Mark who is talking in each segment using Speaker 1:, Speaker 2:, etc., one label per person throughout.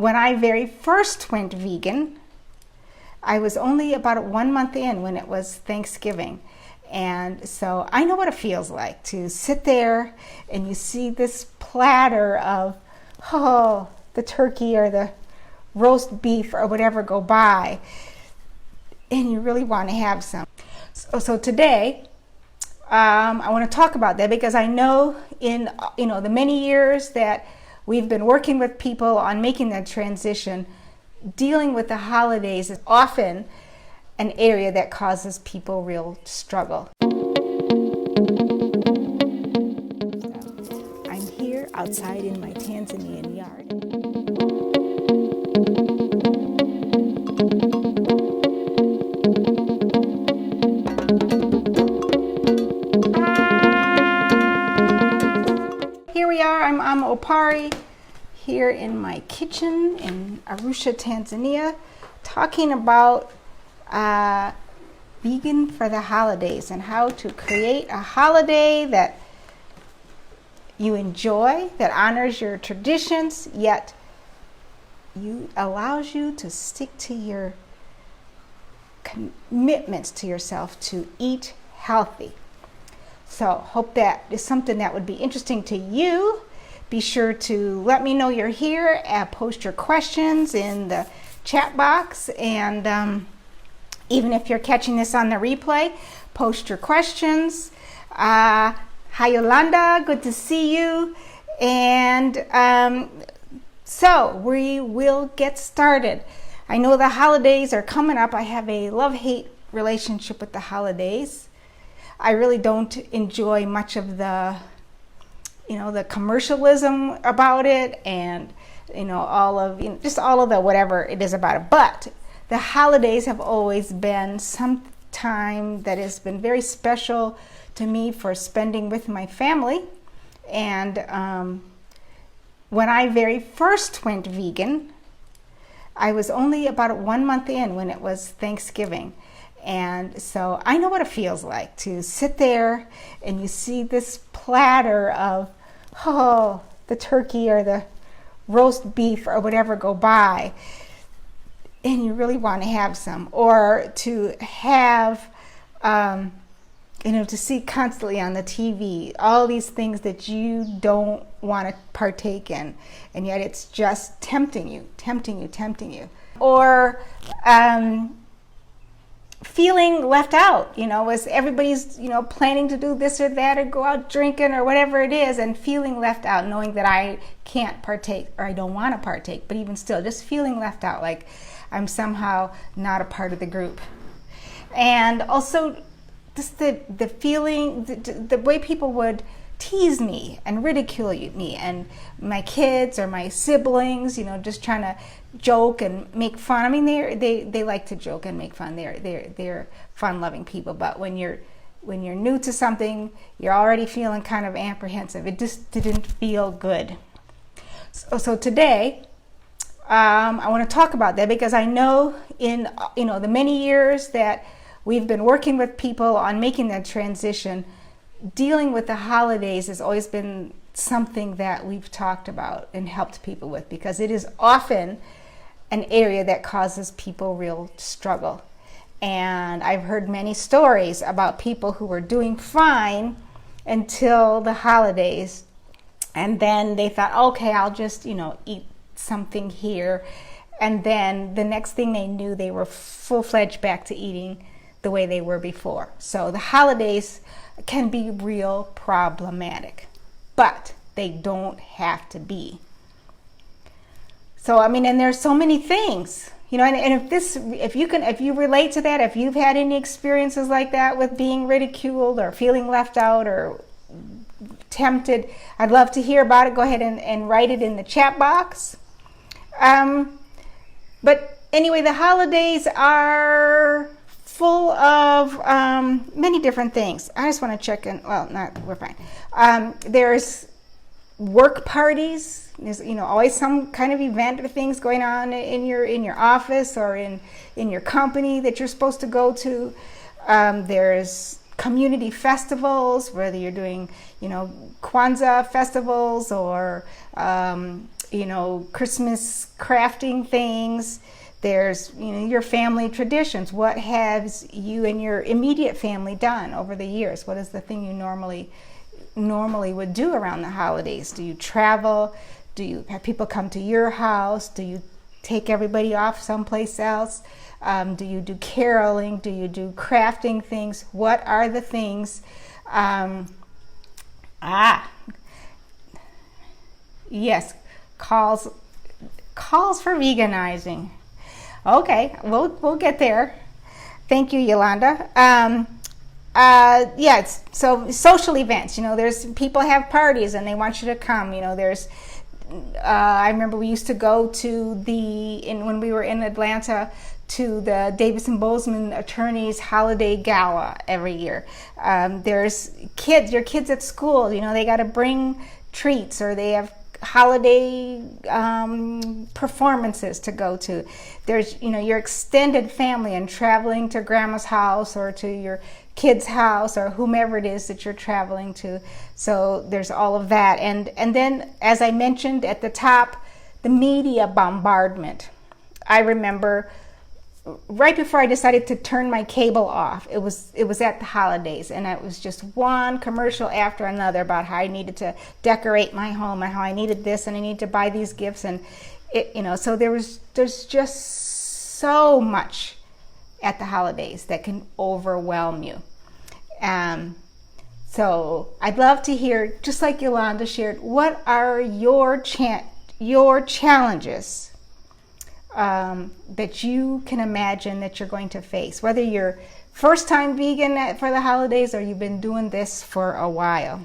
Speaker 1: When I very first went vegan, I was only about 1 month in when it was Thanksgiving. And so I know what it feels like to sit there and you see this platter of, the turkey or the roast beef or whatever go by, and you really want to have some. So today, I want to talk about that because I know in the many years that we've been working with people on making that transition, dealing with the holidays is often an area that causes people real struggle. I'm here outside in my Tanzanian yard. Here we are, I'm Opari, here in my kitchen in Arusha, Tanzania, talking about vegan for the holidays and how to create a holiday that you enjoy, that honors your traditions, yet allows you to stick to your commitments to yourself to eat healthy. So hope that is something that would be interesting to you. Be sure to let me know you're here and post your questions in the chat box. And even if you're catching this on the replay, post your questions. Hi Yolanda, good to see you. And so we will get started. I know the holidays are coming up. I have a love-hate relationship with the holidays. I really don't enjoy much of the commercialism about it and, all of the whatever it is about it. But the holidays have always been some time that has been very special to me for spending with my family. And when I very first went vegan, I was only about 1 month in when it was Thanksgiving. And so I know what it feels like to sit there and you see this platter of, the turkey or the roast beef or whatever go by, and you really want to have some. Or to have, to see constantly on the TV all these things that you don't want to partake in, and yet it's just tempting you. Or feeling left out, as everybody's, planning to do this or that or go out drinking or whatever it is, and feeling left out, knowing that I can't partake or I don't want to partake, but even still just feeling left out, like I'm somehow not a part of the group. And also just the feeling, the way people would tease me and ridicule me and my kids or my siblings, just trying to joke and make fun. I mean, they like to joke and make fun. They're fun-loving people. But when you're new to something, you're already feeling kind of apprehensive. It just didn't feel good. So today, I want to talk about that because I know in the many years that we've been working with people on making that transition, dealing with the holidays has always been something that we've talked about and helped people with, because it is often an area that causes people real struggle. And I've heard many stories about people who were doing fine until the holidays, and then they thought, okay, I'll just eat something here, and then the next thing they knew, they were full-fledged back to eating the way they were before. So the holidays can be real problematic, but they don't have to be. So and there's so many things, and if you relate to that, if you've had any experiences like that with being ridiculed or feeling left out or tempted, I'd love to hear about it. Go ahead and write it in the chat box. But anyway, the holidays are full of many different things. I just want to check in. Well, we're fine. There's work parties. There's always some kind of event or things going on in your office or in your company that you're supposed to go to. There's community festivals, whether you're doing Kwanzaa festivals or Christmas crafting things. There's, your family traditions. What has you and your immediate family done over the years? What is the thing you normally would do around the holidays? Do you travel? Do you have people come to your house? Do you take everybody off someplace else? Do you do caroling? Do you do crafting things? What are the things? Yes, calls for veganizing. Okay, we'll get there. Thank you, Yolanda. So social events. There's people have parties and they want you to come. I remember we used to go to when we were in Atlanta, to the Davis and Bozeman Attorneys Holiday Gala every year. There's your kids at school. They got to bring treats, or they have holiday performances to go to. There's your extended family and traveling to grandma's house or to your kid's house or whomever it is that you're traveling to. So there's all of that. And then, as I mentioned at the top, the media bombardment. I remember right before I decided to turn my cable off, it was at the holidays, and it was just one commercial after another about how I needed to decorate my home and how I needed this and I needed to buy these gifts, and so there's just so much at the holidays that can overwhelm you. So I'd love to hear, just like Yolanda shared, what are your challenges that you can imagine that you're going to face, whether you're first time vegan for the holidays or you've been doing this for a while.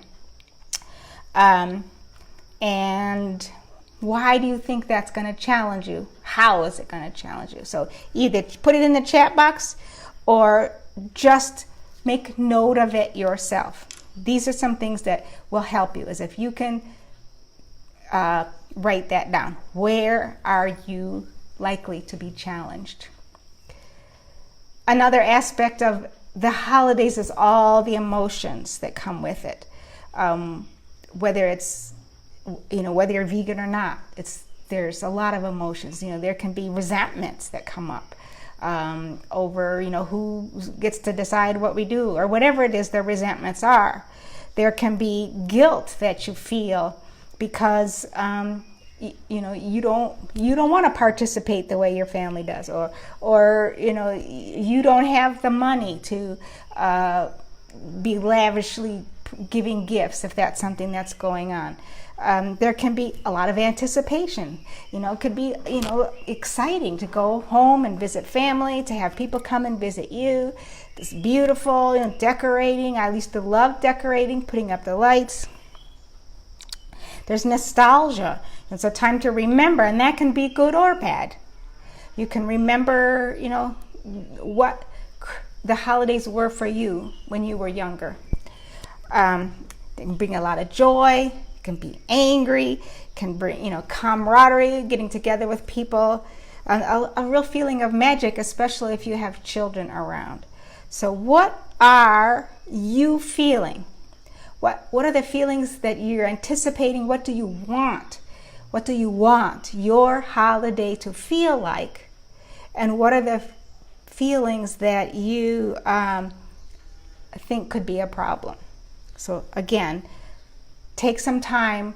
Speaker 1: And why do you think that's going to challenge you? How is it going to challenge you? So either put it in the chat box or just make note of it yourself. These are some things that will help you, as if you can write that down. Where are you likely to be challenged? Another aspect of the holidays is all the emotions that come with it. Whether it's, whether you're vegan or not, there's a lot of emotions. There can be resentments that come up over, who gets to decide what we do, or whatever it is their resentments are. There can be guilt that you feel because you don't want to participate the way your family does, or you don't have the money to be lavishly giving gifts, if that's something that's going on. There can be a lot of anticipation. It could be exciting to go home and visit family, to have people come and visit you. It's beautiful, decorating. I used to love decorating, putting up the lights. There's nostalgia. It's a time to remember, and that can be good or bad. You can remember, what the holidays were for you when you were younger. They can bring a lot of joy. It can be angry. Can bring, camaraderie, getting together with people. A real feeling of magic, especially if you have children around. So what are you feeling? What are the feelings that you're anticipating? What do you want? What do you want your holiday to feel like? And what are the feelings that you think could be a problem? So again, take some time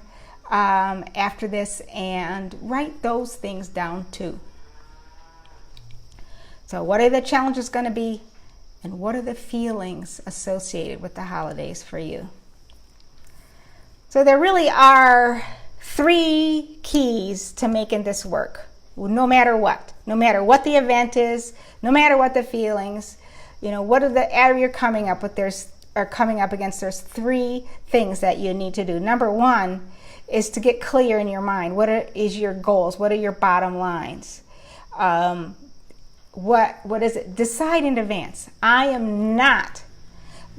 Speaker 1: after this and write those things down too. So what are the challenges going to be? And what are the feelings associated with the holidays for you? So there really are 3 keys to making this work, no matter what the event is, no matter what the feelings, what are the area you're coming up with, there's 3 things that you need to do. Number 1 is to get clear in your mind. What is your goals? What are your bottom lines? What is it? Decide in advance. I am not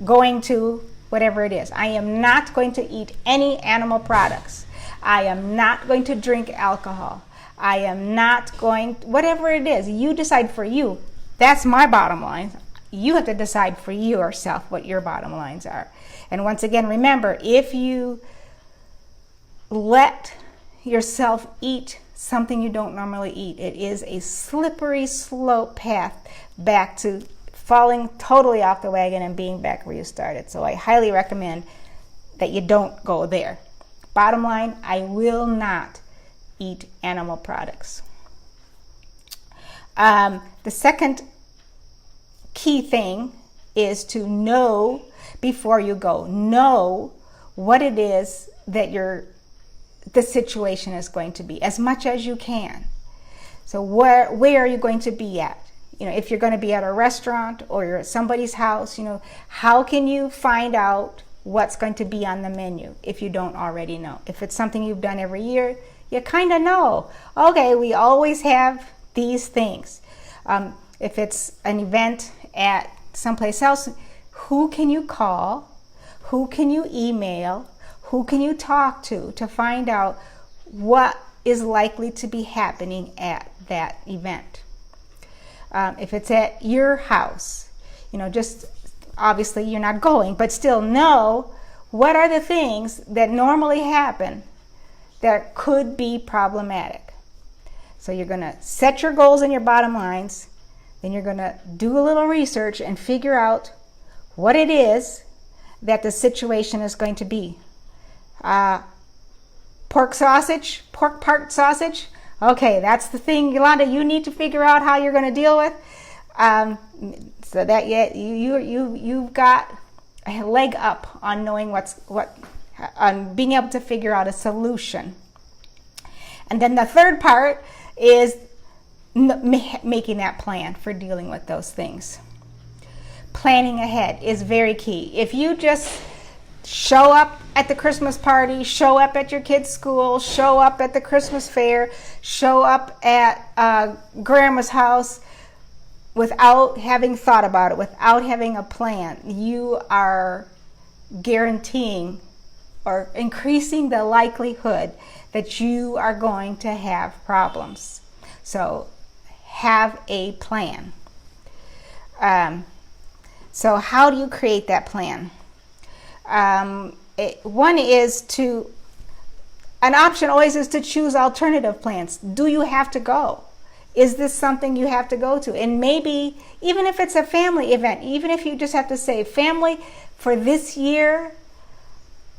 Speaker 1: going to, whatever it is, I am not going to eat any animal products. I am not going to drink alcohol. I am not going, whatever it is, you decide for you. That's my bottom line. You have to decide for yourself what your bottom lines are. And once again, remember, if you let yourself eat something you don't normally eat. It is a slippery slope path back to falling totally off the wagon and being back where you started. So I highly recommend that you don't go there. Bottom line, I will not eat animal products. The second key thing is to know before you go. Know what it is that the situation is going to be, as much as you can. So where are you going to be at? If you're going to be at a restaurant or you're at somebody's house, how can you find out what's going to be on the menu if you don't already know? If it's something you've done every year, you kind of know. Okay, we always have these things. If it's an event at someplace else, who can you call? Who can you email? Who can you talk to find out what is likely to be happening at that event? If it's at your house, just obviously you're not going, but still know what are the things that normally happen that could be problematic. So you're going to set your goals and your bottom lines, then you're going to do a little research and figure out what it is that the situation is going to be. Pork part sausage. Okay, that's the thing, Yolanda, you need to figure out how you're going to deal with. So that you've got a leg up on knowing on being able to figure out a solution. And then the third part is making that plan for dealing with those things. Planning ahead is very key. If you just show up at the Christmas party, show up at your kids' school, show up at the Christmas fair, show up at grandma's house without having thought about it, without having a plan, you are guaranteeing or increasing the likelihood that you are going to have problems. So have a plan. So how do you create that plan? One is an option always is to choose alternative plans. Do you have to go? Is this something you have to go to? And maybe, even if it's a family event, even if you just have to say, family, for this year,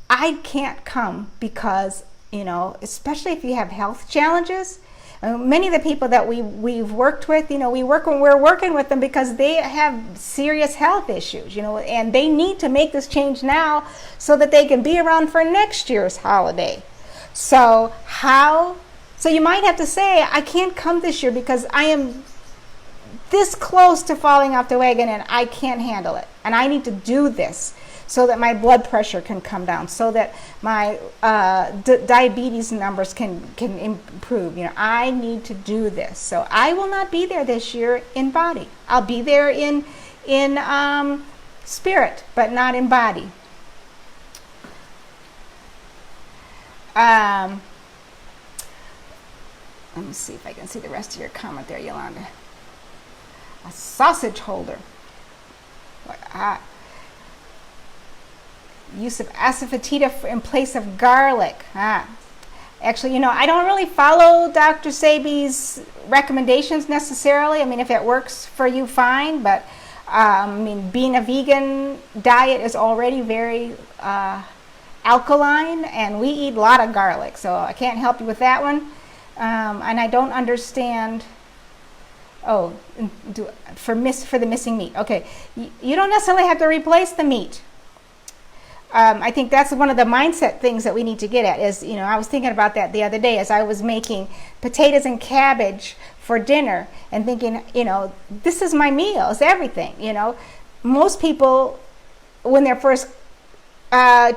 Speaker 1: I can't come because, especially if you have health challenges. Many of the people that we've worked with, we're working with them because they have serious health issues, and they need to make this change now so that they can be around for next year's holiday. So you might have to say, I can't come this year because I am this close to falling off the wagon and I can't handle it. And I need to do this so that my blood pressure can come down, so that my diabetes numbers can improve. I need to do this. So I will not be there this year in body. I'll be there in spirit, but not in body. Let me see if I can see the rest of your comment there, Yolanda. A sausage holder. Use of asafoetida in place of garlic. Actually, I don't really follow Dr. Sebi's recommendations necessarily. If it works for you, fine. But being a vegan diet is already very alkaline, and we eat a lot of garlic, so I can't help you with that one. And I don't understand. For the missing meat. Okay, you don't necessarily have to replace the meat. I think that's one of the mindset things that we need to get at is, I was thinking about that the other day as I was making potatoes and cabbage for dinner and thinking, this is my meal, it's everything, Most people, when they're first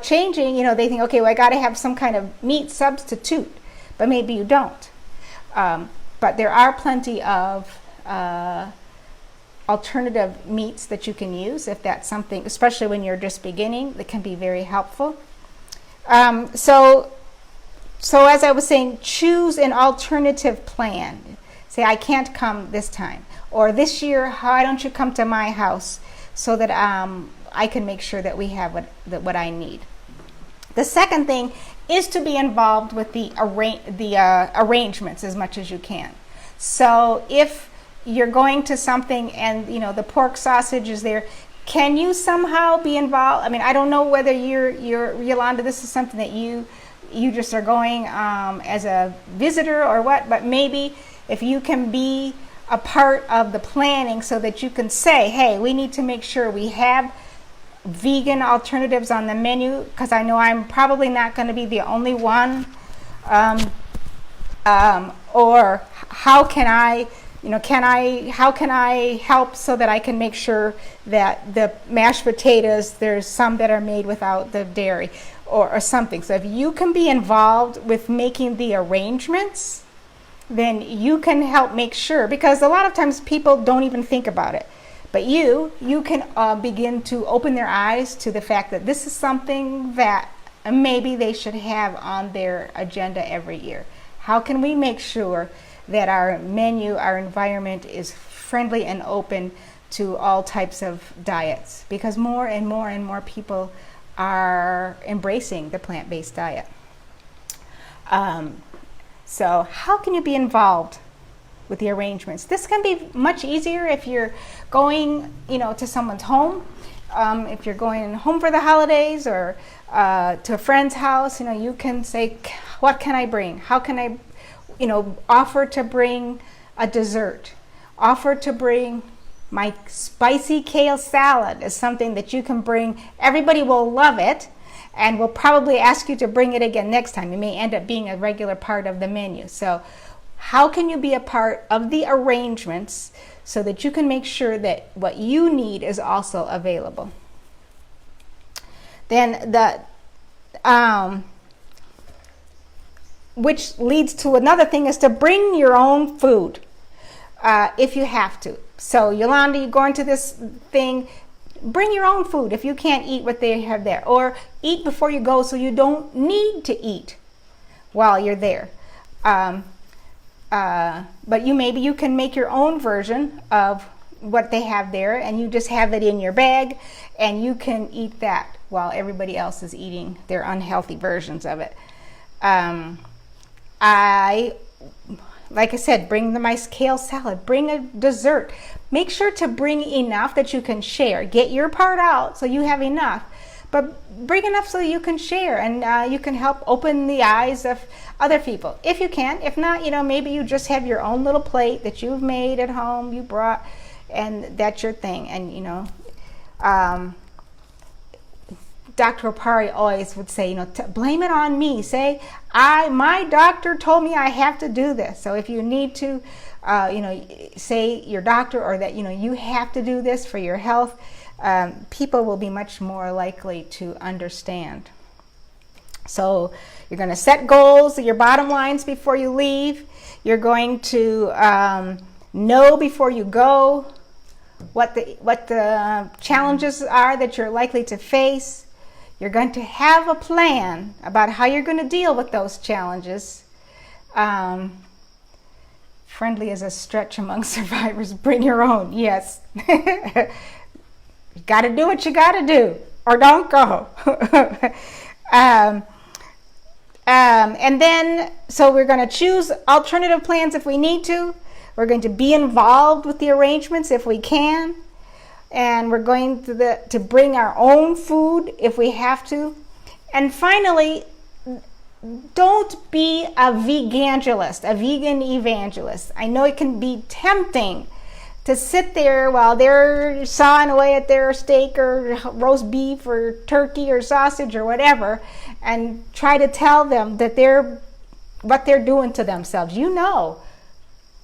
Speaker 1: changing, they think, okay, well, I got to have some kind of meat substitute, but maybe you don't. But there are plenty of alternative meats that you can use if that's something, especially when you're just beginning, that can be very helpful. So as I was saying, choose an alternative plan. Say, I can't come this time, or this year, why don't you come to my house so that I can make sure that we have what I need. The second thing is to be involved with the arrangements as much as you can. So if you're going to something and the pork sausage is there, can you somehow be involved? I mean, I don't know whether you're Yolanda, this is something that you just are going as a visitor or what, but maybe if you can be a part of the planning so that you can say, hey, we need to make sure we have vegan alternatives on the menu, because I know I'm probably not going to be the only one, or how can I help so that I can make sure that the mashed potatoes, there's some that are made without the dairy or something. So if you can be involved with making the arrangements, then you can help make sure, because a lot of times people don't even think about it. But you can begin to open their eyes to the fact that this is something that maybe they should have on their agenda every year. How can we make sure that our menu, our environment is friendly and open to all types of diets? Because more and more and more people are embracing the plant-based diet. So how can you be involved with the arrangements? This can be much easier if you're going, to someone's home. If you're going home for the holidays or to a friend's house, you can say, what can I bring? How can I, offer to bring a dessert. Offer to bring my spicy kale salad is something that you can bring. Everybody will love it and will probably ask you to bring it again next time. It may end up being a regular part of the menu. So how can you be a part of the arrangements so that you can make sure that what you need is also available? Then which leads to another thing, is to bring your own food if you have to. So Yolanda, you go into this thing, bring your own food if you can't eat what they have there, or eat before you go so you don't need to eat while you're there. But maybe you can make your own version of what they have there, and you just have it in your bag and you can eat that while everybody else is eating their unhealthy versions of it. Like I said, bring the nice kale salad, bring a dessert. Make sure to bring enough that you can share. Get your part out so you have enough, but bring enough so you can share, and you can help open the eyes of other people if you can. If not, maybe you just have your own little plate that you've made at home, you brought, and that's your thing. And Dr. Opari always would say, blame it on me. Say, my doctor told me I have to do this. So if you need to, say your doctor, or that, you have to do this for your health, people will be much more likely to understand. So you're going to set goals, your bottom lines before you leave. You're going to know before you go what the challenges are that you're likely to face. You're going to have a plan about how you're going to deal with those challenges. Friendly is a stretch among survivors. Bring your own. Yes. You got to do what you got to do, or don't go. And then, so we're going to choose alternative plans if we need to. We're going to be involved with the arrangements if we can. And we're going to bring our own food if we have to. And finally, don't be a vegangelist, a vegan evangelist. I know it can be tempting to sit there while they're sawing away at their steak or roast beef or turkey or sausage or whatever, and try to tell them that what they're doing to themselves.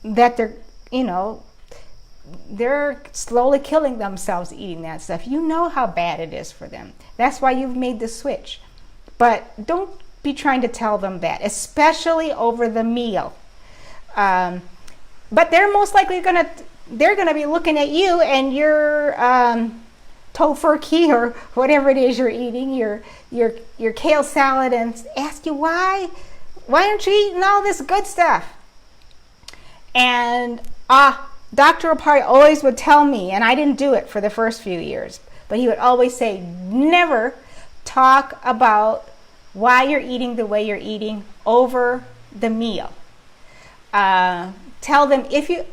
Speaker 1: That they're slowly killing themselves eating that stuff. You know how bad it is for them. That's why you've made the switch. But don't be trying to tell them that, especially over the meal. But they're most likely they're gonna be looking at you and your tofurkey or whatever it is you're eating, your kale salad, and ask you why aren't you eating all this good stuff? And Dr. Opari always would tell me, and I didn't do it for the first few years, but he would always say, never talk about why you're eating the way you're eating over the meal. Tell them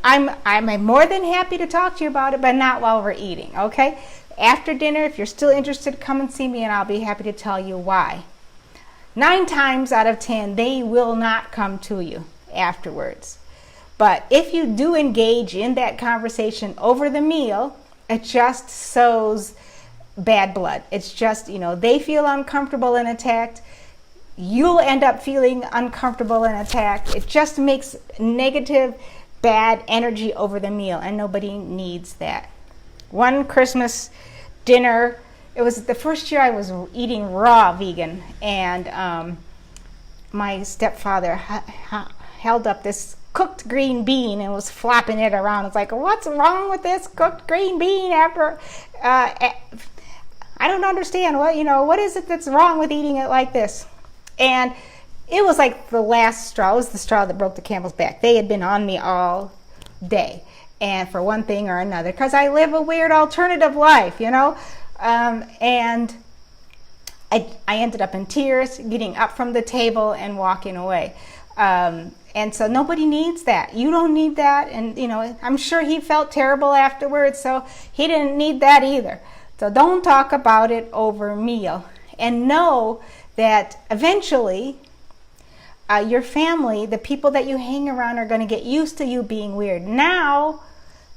Speaker 1: I'm more than happy to talk to you about it, but not while we're eating, okay? After dinner, if you're still interested, come and see me and I'll be happy to tell you why. 9 times out of 10, they will not come to you afterwards. But if you do engage in that conversation over the meal, it just sows bad blood. It's just, they feel uncomfortable and attacked. You'll end up feeling uncomfortable and attacked. It just makes negative, bad energy over the meal, and nobody needs that. One Christmas dinner, it was the first year I was eating raw vegan, and my stepfather held up this cooked green bean and was flopping it around. It's like, what's wrong with this cooked green bean after? I don't understand. What is it that's wrong with eating it like this? And it was like the last straw. It was the straw that broke the camel's back. They had been on me all day, and for one thing or another, because I live a weird alternative life, and I ended up in tears, getting up from the table and walking away. And so nobody needs that. You don't need that. And, I'm sure he felt terrible afterwards, so he didn't need that either. So don't talk about it over meal. And know that eventually your family, the people that you hang around, are going to get used to you being weird. Now,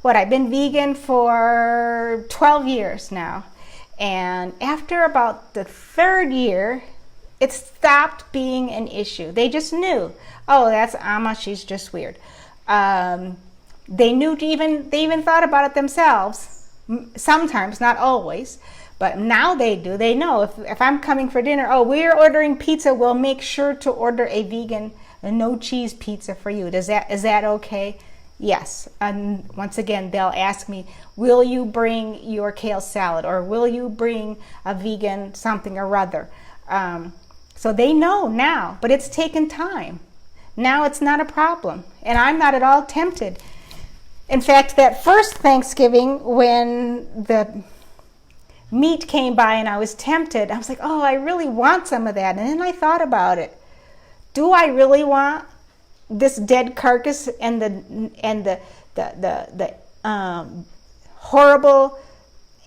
Speaker 1: I've been vegan for 12 years now. And after about the 3rd year, it stopped being an issue. They just knew, oh, that's Amma, she's just weird. They knew they even thought about it themselves, sometimes, not always. But now they do. They know if I'm coming for dinner, oh, we're ordering pizza, we'll make sure to order a vegan, no cheese pizza for you. Is that okay? Yes. And once again, they'll ask me, will you bring your kale salad, or will you bring a vegan something or other? So they know now, but it's taken time. Now it's not a problem, and I'm not at all tempted. In fact, that first Thanksgiving, when the meat came by and I was tempted, I was like, oh, I really want some of that. And then I thought about it. Do I really want this dead carcass and the horrible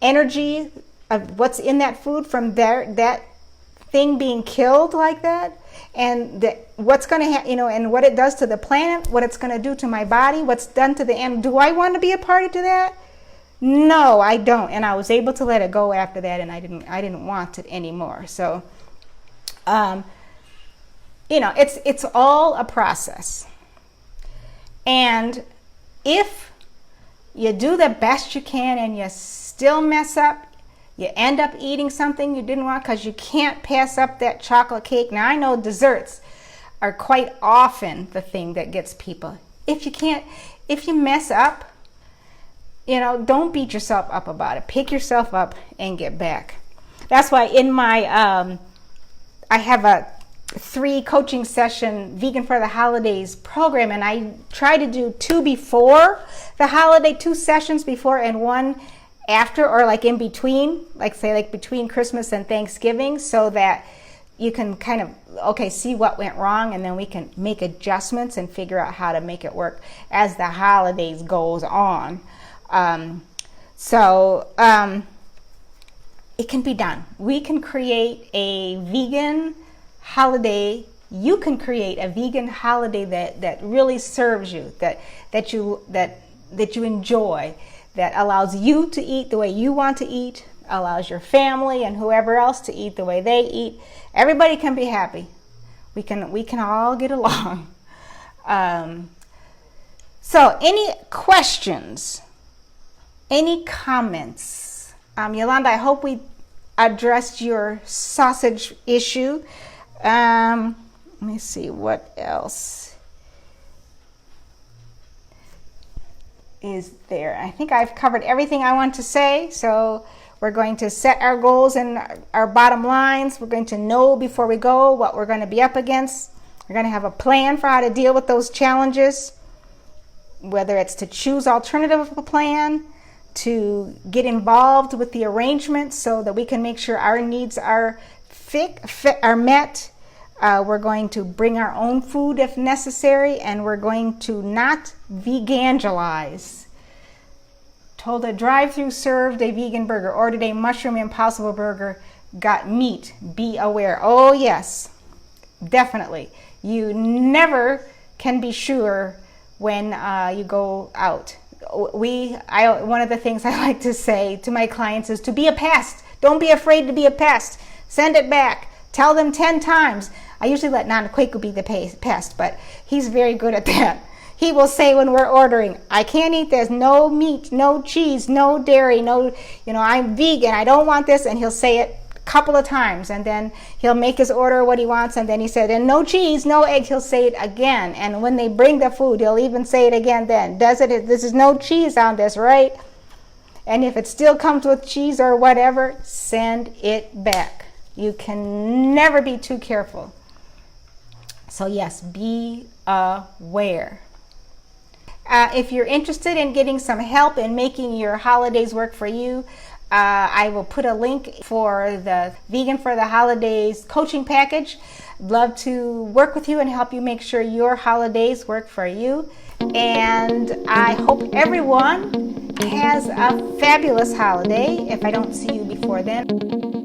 Speaker 1: energy of what's in that food from that thing being killed like that? And what's going to and what it does to the planet, what it's going to do to my body, what's done to the animal. Do I want to be a party to that? No, I don't. And I was able to let it go after that, and I didn't want it anymore. So, it's all a process. And if you do the best you can and you still mess up, you end up eating something you didn't want because you can't pass up that chocolate cake. Now, I know desserts are quite often the thing that gets people. If you mess up, don't beat yourself up about it. Pick yourself up and get back. That's why in my, I have a 3 coaching session Vegan for the Holidays program, and I try to do 2 before the holiday, 2 sessions before and 1 after, or like in between, like between Christmas and Thanksgiving, so that you can kind of, see what went wrong, and then we can make adjustments and figure out how to make it work as the holidays goes on. It can be done. We can create a vegan holiday. You can create a vegan holiday that really serves you, that you enjoy, that allows you to eat the way you want to eat, allows your family and whoever else to eat the way they eat. Everybody can be happy. We can all get along. So any questions? Any comments? Yolanda, I hope we addressed your sausage issue. Let me see what else is there. I think I've covered everything I want to say. So we're going to set our goals and our bottom lines. We're going to know before we go what we're going to be up against. We're going to have a plan for how to deal with those challenges, whether it's to choose alternative plan, to get involved with the arrangement so that we can make sure our needs are are met. We're going to bring our own food if necessary, and we're going to not vegangelize. Told a drive-thru served a vegan burger, ordered a mushroom impossible burger, got meat. Be aware. Oh yes, definitely. You never can be sure when you go out. One of the things I like to say to my clients is to be a pest. Don't be afraid to be a pest. Send it back. Tell them 10 times. I usually let Non-Quaker be the pest, but he's very good at that. He will say when we're ordering, I can't eat this, no meat, no cheese, no dairy, no, I'm vegan, I don't want this, and he'll say it a couple of times, and then he'll make his order what he wants, and then he said, and no cheese, no egg, he'll say it again, and when they bring the food, he'll even say it again then. This is no cheese on this, right? And if it still comes with cheese or whatever, send it back. You can never be too careful. So yes, be aware. If you're interested in getting some help in making your holidays work for you, I will put a link for the Vegan for the Holidays coaching package. Love to work with you and help you make sure your holidays work for you. And I hope everyone has a fabulous holiday if I don't see you before then.